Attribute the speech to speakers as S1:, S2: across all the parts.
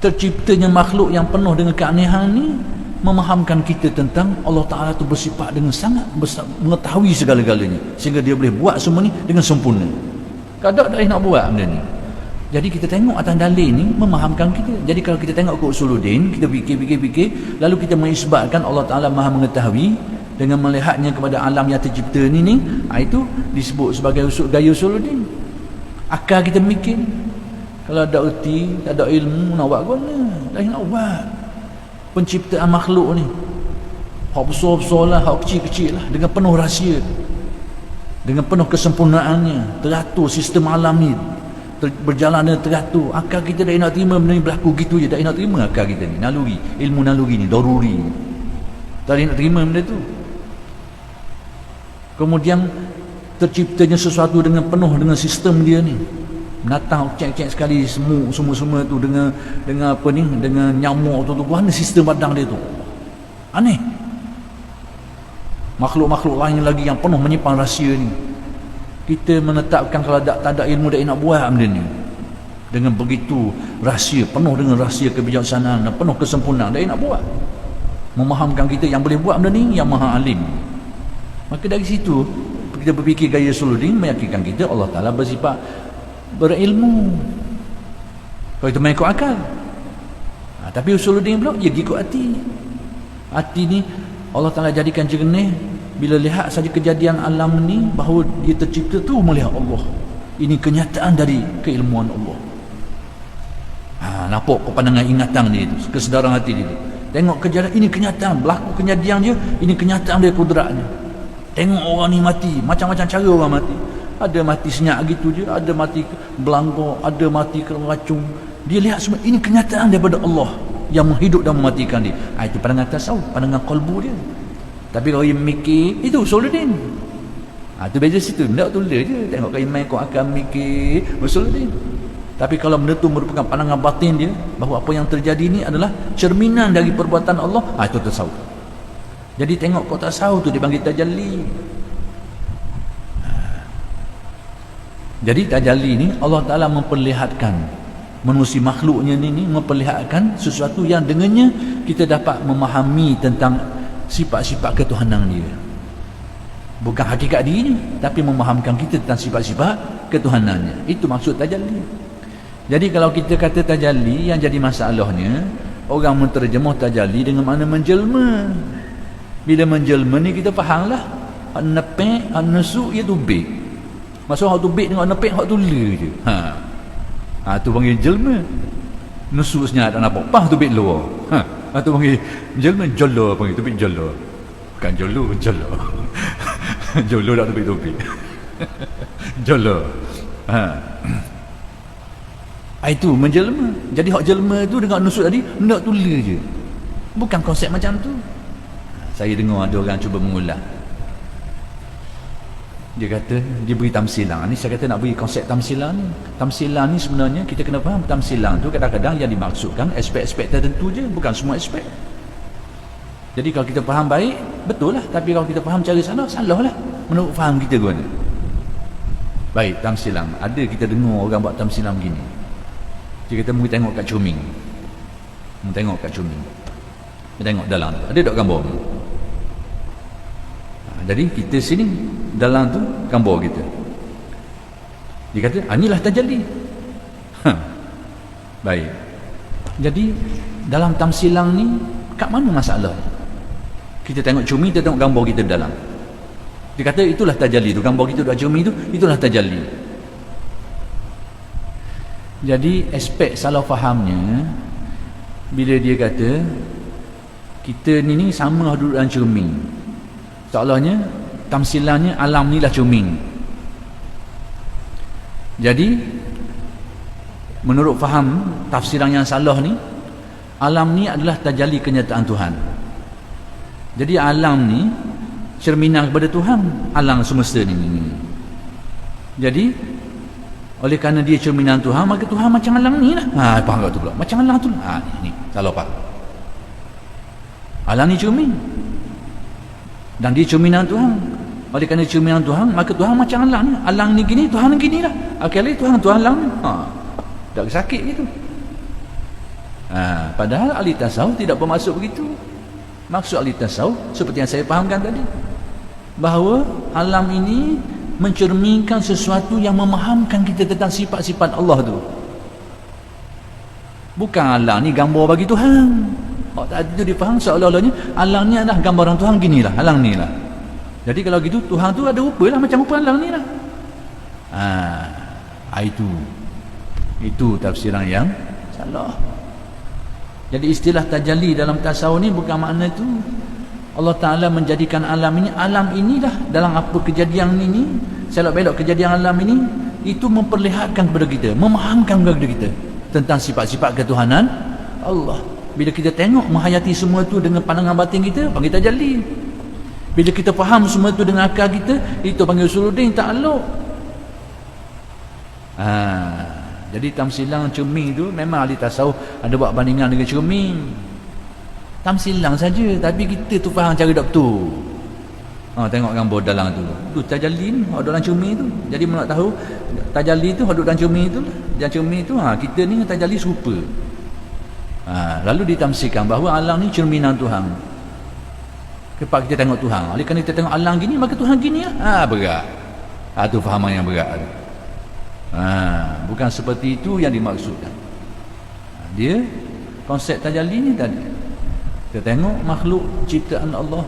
S1: terciptanya makhluk yang penuh dengan keanehan ni memahamkan kita tentang Allah Ta'ala tu bersifat dengan sangat besar, mengetahui segala-galanya, sehingga dia boleh buat semua ni dengan sempurna. Kadang tak nak buat benda ni. Jadi kita tengok atas dalil ni memahamkan kita. Jadi kalau kita tengok ke usuluddin, kita fikir, lalu kita mengisbatkan Allah Ta'ala maha mengetahui dengan melihatnya kepada alam yang tercipta ni, itu disebut sebagai gaya usuluddin. Akal kita mikir, kalau ada erti, tak ada ilmu, nak buat guna, tak nak buat. Penciptaan makhluk ni, hak besar-besar lah, hak kecil-kecil lah, dengan penuh rahsia, dengan penuh kesempurnaannya, teratur sistem alam ni berjalan dengan teratur. Akal kita tak nak terima benda ni berlaku gitu je, tak nak terima akal kita ni, naluri, ilmu naluri ni, daruri, tak nak terima benda tu. Kemudian terciptanya sesuatu dengan penuh dengan sistem dia ni. Binatang cek-cek sekali semua tu dengan apa ni, dengan nyamuk tu mana sistem badan dia tu. Aneh. Makhluk-makhluk lain lagi yang penuh menyimpan rahsia ni, kita menetapkan kalau tak ada ilmu tak nak buat benda ni. Dengan begitu rahsia, penuh dengan rahsia kebijaksanaan dan penuh kesempurnaan, tak nak buat. Memahamkan kita yang boleh buat benda ni yang maha alim. Maka dari situ kita berfikir gaya usuluddin meyakinkan kita Allah Ta'ala bersifat berilmu. Kalau itu mengikut akal. Tapi usuluddin pula dia ikut hati. Hati ni Allah Ta'ala jadikan jernih. Bila lihat saja kejadian alam ni, bahawa dia tercipta tu melihat Allah. Ini kenyataan dari keilmuan Allah. Nampak kepandangan ingatan dia tu, kesedaran hati dia tu. Tengok kejadian ini, kenyataan berlaku kejadian dia, ini kenyataan dia kudratnya. Tengok orang ni mati, macam-macam cara orang mati. Ada mati senyap gitu je, ada mati belanggar, ada mati kena racun. Dia lihat semua ini kenyataan daripada Allah yang menghidup dan mematikan dia. Itu pandangan tasawuf, pandangan qalbu dia. Tapi kalau dia mikir, itu usuluddin. Itu beza situ, tak tulis je. Tengok kalau imam kau akan mikir, usuluddin. Tapi kalau benda tu merupakan pandangan batin dia, bahawa apa yang terjadi ni adalah cerminan dari perbuatan Allah, itu tasawuf. Jadi tengok kau tasawuf tu dipanggil tajalli. Jadi tajalli ni Allah Ta'ala memperlihatkan menerusi makhluknya ni memperlihatkan sesuatu yang dengannya kita dapat memahami tentang sifat-sifat ketuhanan dia. Bukan hakikat dirinya, tapi memahamkan kita tentang sifat-sifat ketuhanannya. Itu maksud tajalli. Jadi kalau kita kata tajalli, yang jadi masalahnya orang menterjemah tajalli dengan makna menjelma. Bila menjelma ni kita fahamlah an-nafi' an-nusu' iaitu bik. Maksud hak tu bik dengan nafi' hak tu le je. Tu panggil jelma. Nusu' senyap tak nampak. Pah tu bik luar. Tu panggil jelma, jolo panggil tu bik jolo. Bukan jolo, jolo. Jolo tak tu bik tu bik. Jolo. Itu menjelma. Jadi hak jelma tu dengan nusu' tadi nak tu le je. Bukan konsep macam tu. Saya dengar ada orang cuba mengulang. Dia kata, dia beri tamsilan ni. Saya kata nak beri konsep tamsilan ni. Tamsilan ni sebenarnya kita kena faham, tamsilan tu kadang-kadang yang dimaksudkan aspek-aspek tertentu je, bukan semua aspek. Jadi kalau kita faham baik, betul lah. Tapi kalau kita faham cara salah lah menurut faham kita guna. Baik, tamsilan. Ada kita dengar orang buat tamsilan begini. Dia kata, mungkin tengok kat coming. Tengok kat coming. Tengok dalam tu, ada tak gambar? Jadi kita sini dalam tu gambar kita. Dia kata, inilah tajalli. Baik. Jadi dalam tamsilang ni kat mana masalah? Kita tengok cumi, kita tengok gambar kita dalam. Dia kata itulah tajalli tu, gambar kita duk cumi tu, itulah tajalli. Jadi aspek salah fahamnya bila dia kata kita ni sama duduk dalam cermin. Seolahnya tamsilannya alam ni lah cermin. Jadi menurut faham tafsiran yang salah ni, alam ni adalah tajalli kenyataan Tuhan. Jadi alam ni cerminan kepada Tuhan, alam semesta ni. Jadi oleh kerana dia cerminan Tuhan, maka Tuhan macam alam ni lah. Faham tak tu pula? Macam alam tu lah. Ni salah faham. Alam ni cermin dan dia cerminan Tuhan. Oleh kerana cerminan Tuhan, maka Tuhan macam alam ni. Alam ni gini, Tuhan gini lah. Akhirnya Tuhan alam ni. Tak sakit gitu. Padahal ahli tasawuf tidak bermaksud begitu. Maksud ahli tasawuf seperti yang saya fahamkan tadi, bahawa alam ini mencerminkan sesuatu yang memahamkan kita tentang sifat-sifat Allah tu. Bukan alam ni gambar bagi Tuhan. Tadi tu difaham seolah-olahnya alam ni adalah gambaran Tuhan, ginilah alam ni lah. Jadi kalau gitu Tuhan tu ada rupa lah macam rupa alam ni lah. Itu tafsiran yang salah. Jadi istilah tajalli dalam tasawuf ni bukan makna tu Allah Ta'ala menjadikan alam inilah dalam apa kejadian ini, selok-belok kejadian alam ini, itu memperlihatkan kepada kita, memahamkan kepada kita tentang sifat-sifat ketuhanan Allah. Bila kita tengok menghayati semua tu dengan pandangan batin kita, panggil tajalli. Bila kita faham semua tu dengan akal kita, itu panggil usuluddin, ta'alluq. Jadi tamsilang cermin tu memang ahli tasawuf ada buat bandingan dengan cermin. Tamsilang saja, tapi kita tu faham cara tak betul. Tengok gambar dalam tu tajalli ni dalam cermin tu. Jadi nak tahu tajalli tu duduk dalam cermin tu. Dalam cermin tu kita ni dengan tajalli serupa. Lalu ditamsikan bahawa alam ni cerminan Tuhan. Kepada kita tengok Tuhan, oleh kerana kita tengok alam gini, maka Tuhan gini lah. Berat. Tu fahaman yang berat tu. Bukan seperti itu yang dimaksudkan. Dia konsep tajalli ni tadi, kita tengok makhluk ciptaan Allah,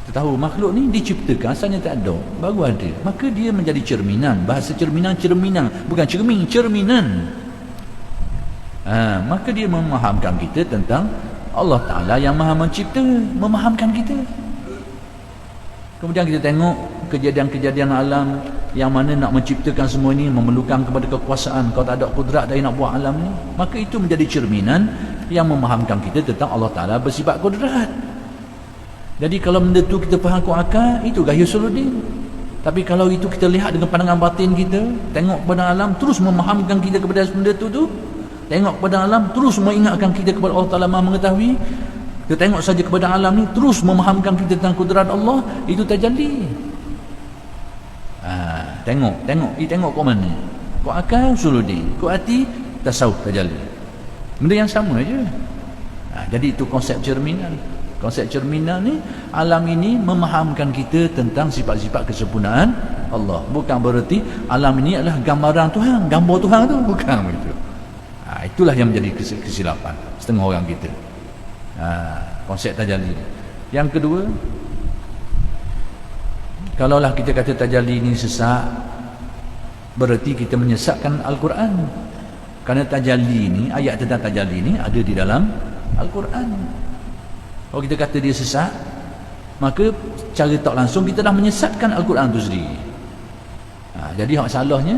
S1: kita tahu makhluk ni diciptakan asalnya tak ada, baru ada, maka dia menjadi cerminan. Bahasa cerminan bukan cermin, cerminan. Maka dia memahamkan kita tentang Allah Ta'ala yang maha mencipta, memahamkan kita. Kemudian kita tengok kejadian-kejadian alam yang mana nak menciptakan semua ini memerlukan kepada kekuasaan. Kalau tak ada kudrat dari nak buat alam ni, maka itu menjadi cerminan yang memahamkan kita tentang Allah Ta'ala bersifat kudrat. Jadi kalau benda tu kita faham ku akal, itu gaya usuluddin. Tapi kalau itu kita lihat dengan pandangan batin kita, tengok kepada alam, terus memahamkan kita kepada benda tu, tengok kepada alam, terus mengingatkan kita kepada Allah Ta'ala maha mengetahui. Kita tengok saja kepada alam ni, terus memahamkan kita tentang kudrat Allah, itu tajalli. Tengok kau mana, kau akal usuluddin, kau hati tasawuf tajalli, benda yang sama aja. Jadi itu konsep cerminan. Konsep cerminan ni, alam ini memahamkan kita tentang sifat-sifat kesempurnaan Allah. Bukan bererti alam ini adalah gambaran Tuhan, gambar Tuhan tu, bukan begitu. Itulah yang menjadi kesilapan setengah orang kita. Konsep tajalli. Yang kedua, kalaulah kita kata tajalli ini sesat, berarti kita menyesatkan Al-Quran. Kerana tajalli ini, ayat tentang tajalli ini ada di dalam Al-Quran. Kalau kita kata dia sesat, maka cara tak langsung kita dah menyesatkan Al-Quran itu sendiri. Jadi hak salahnya,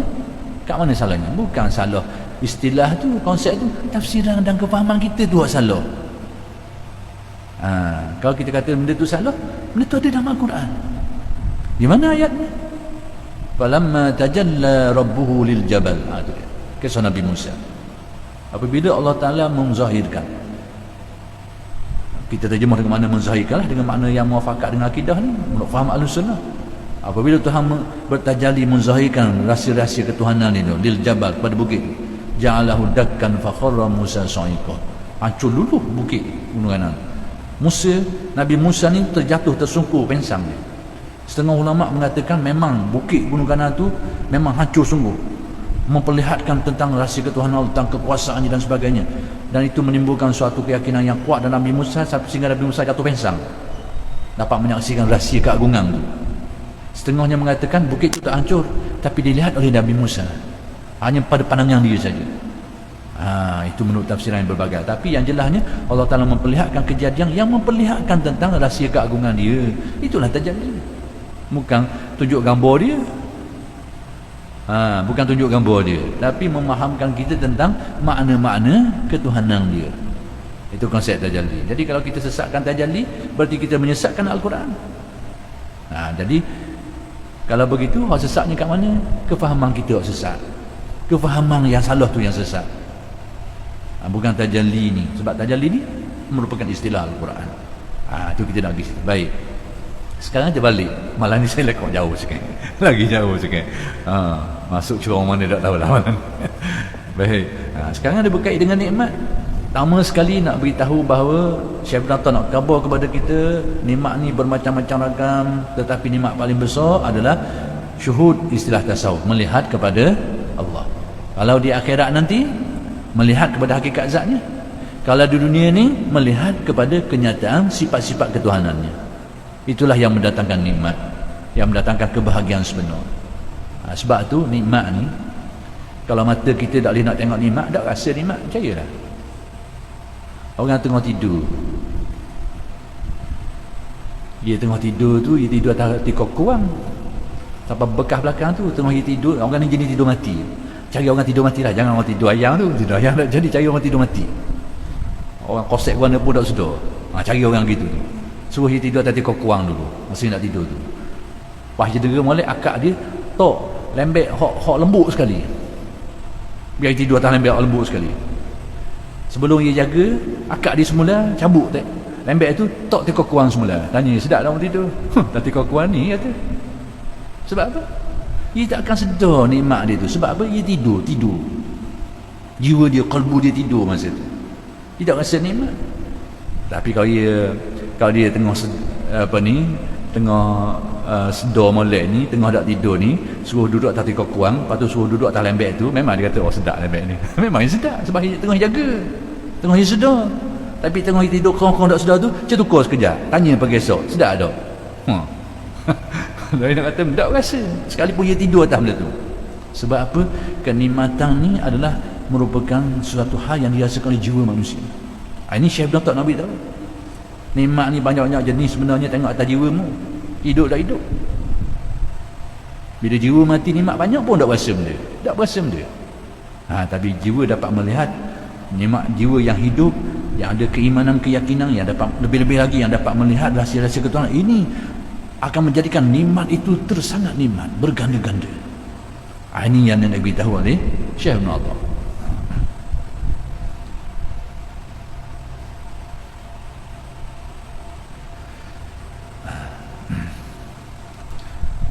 S1: kat mana salahnya? Bukan salah istilah tu, konsep tu, tafsiran dan kefahaman kita tu hak salah. Kalau kita kata benda tu salah, benda tu ada dalam Al-Quran. Di mana ayatnya? Falamma tajalla rabbuhu lil jabal. Itu dia, kisah Nabi Musa. Apabila Allah Ta'ala menzahirkan, kita terjemah dengan makna menzahirkan lah, dengan makna yang muafakat dengan akidah ni, menurut faham Ahlus-Sunnah. Apabila Tuhan bertajalli menzahirkan rahsia-rahsia ketuhanan itu lil jabal, pada bukit, ja'alahu dakkan fa kharra Musa sa'iqa. Hancur dulu bukit gunungan. Nabi Musa ni terjatuh, tersungkur, pensang dia. Setengah ulama mengatakan memang bukit gunung kanan tu memang hancur sungguh, memperlihatkan tentang rahsia ketuhanan Allah, tentang kekuasaannya dan sebagainya. Dan itu menimbulkan suatu keyakinan yang kuat dalam Nabi Musa, sehingga Nabi Musa jatuh pensang, dapat menyaksikan rahsia keagungan tu. Setengahnya mengatakan bukit itu tak hancur, tapi dilihat oleh Nabi Musa hanya pada pandangan dia saja. Itu menurut tafsiran yang berbagai. Tapi yang jelasnya Allah Ta'ala memperlihatkan kejadian yang memperlihatkan tentang rahsia keagungan dia. Itulah tajalli. Bukan tunjuk gambar dia, bukan tunjuk gambar dia, tapi memahamkan kita tentang makna-makna ketuhanan dia. Itu konsep tajalli. Jadi kalau kita sesatkan tajalli, berarti kita menyesatkan Al-Quran. Jadi kalau begitu, hak sesatnya kat mana? Kefahaman kita hak sesat, kefahaman yang salah tu yang sesat. Bukan tajalli ni. Sebab tajalli ni merupakan istilah Al-Quran. Itu kita nak pergi. Baik, sekarang kita balik. Malam ni saya lekuk jauh sikit. Lagi jauh sikit. Masuk curang mana tak tahu lah malam. Baik. Sekarang ada berkait dengan nikmat. Pertama sekali nak beritahu bahawa Syekh Ibn Atta nak khabar kepada kita, nikmat ni bermacam-macam ragam, tetapi nikmat paling besar adalah syuhud, istilah tasawuf, melihat kepada Allah. Kalau di akhirat nanti melihat kepada hakikat zatnya, kalau di dunia ni melihat kepada kenyataan sifat-sifat ketuhanannya. Itulah yang mendatangkan nikmat, yang mendatangkan kebahagiaan sebenar. Sebab tu nikmat ni, kalau mata kita tak boleh nak tengok nikmat, tak rasa nikmat, percayalah. Orang tengah tidur, dia tengah tidur tu, dia tidur atas tikar kurang sampai bekas belakang tu, tengah dia tidur. Orang ni jenis tidur mati. Cari orang tidur mati lah, jangan orang tidur ayam tu. Tidur ayam tak jadi, cari orang tidur mati. Orang kosek mana pun tak sedar. Cari orang gitu tu, suruh dia tidur atas tikar kurang dulu masa nak tidur tu. Pas cedera molek, akak dia tok lembek hok lembut sekali, biar dia tidur atas lembek hok lembut sekali. Sebelum dia jaga, akak dia semula cabut lembek tu, tok tikar kurang semula. Tanya, sedap tak orang tidur? Tak tikar kurang ni kata. Sebab apa? Dia tak akan sedar nikmat dia tu. Sebab apa? Dia tidur. Jiwa dia, kalbu dia tidur masa tu. Dia tak rasa nikmat. Tapi kalau dia tengah tengah sedar molek ni, tengah tak tidur ni, suruh duduk atas tikar kurang, lepas tu suruh duduk atas lembek tu, memang dia kata, oh sedap lembek ni. Memang dia sedap, sebab dia tengah jaga, tengah dia sedar. Tapi tengah dia tidur kurang-kurang tak sedar tu, macam tukar sekejap, tanya pagi esok, sedap tak? Dia nak kata tak rasa, sekalipun dia tidur atas benda tu. Sebab apa? Kenikmatan ni adalah merupakan suatu hal yang dirasakan oleh jiwa manusia. Ini Syekh Ibn Atta nak beritahu, nikmat ni banyak-banyak jenis sebenarnya, tengok atas jiwamu, hidup tak hidup. Bila jiwa mati, nikmat banyak pun tak berasa benda, tak berasa benda. Tapi jiwa dapat melihat nikmat, jiwa yang hidup, yang ada keimanan, keyakinan, yang dapat lebih-lebih lagi, yang dapat melihat rahsia-rahsia ketuhanan, ini akan menjadikan nikmat itu tersangat nikmat, berganda-ganda. Ini yang nak beritahu oleh Syekh Ibn Atta.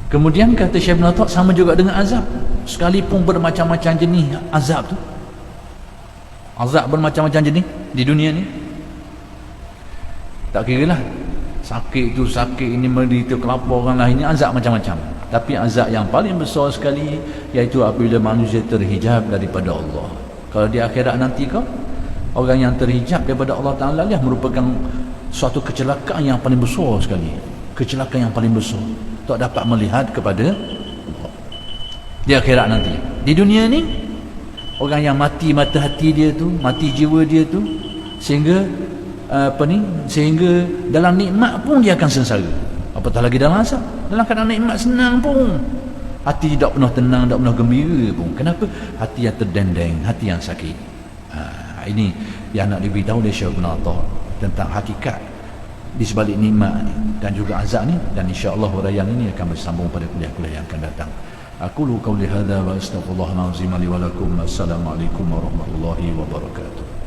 S1: Kemudian kata Syekh Ibn Atta, sama juga dengan azab. Sekalipun bermacam-macam jenis azab tu, azab bermacam-macam jenis di dunia ni, tak kira lah, sakit tu sakit, ini menderita kelaparan lah, ini azab macam-macam. Tapi azab yang paling besar sekali, iaitu apabila manusia terhijab daripada Allah. Kalau di akhirat nanti orang yang terhijab daripada Allah Ta'ala lah merupakan suatu kecelakaan yang paling besar sekali, kecelakaan yang paling besar, tak dapat melihat kepada Allah di akhirat nanti. Di dunia ni, orang yang mati mata hati dia tu, mati jiwa dia tu, sehingga sehingga dalam nikmat pun dia akan sengsara, apatah lagi dalam azab. Dalam keadaan nikmat senang pun hati tak pernah tenang, tak pernah gembira pun. Kenapa? Hati yang terdendeng, hati yang sakit. Ini yang nak diberitahu oleh Syekh Ibn Atta tentang hakikat di sebalik nikmat ni dan juga azab ni. Dan insya-Allah huraian ini akan bersambung pada kuliah-kuliah yang akan datang. Aqulu qawli hadza wa astaghfirullahal azim li wa lakum. Assalamualaikum warahmatullahi wabarakatuh.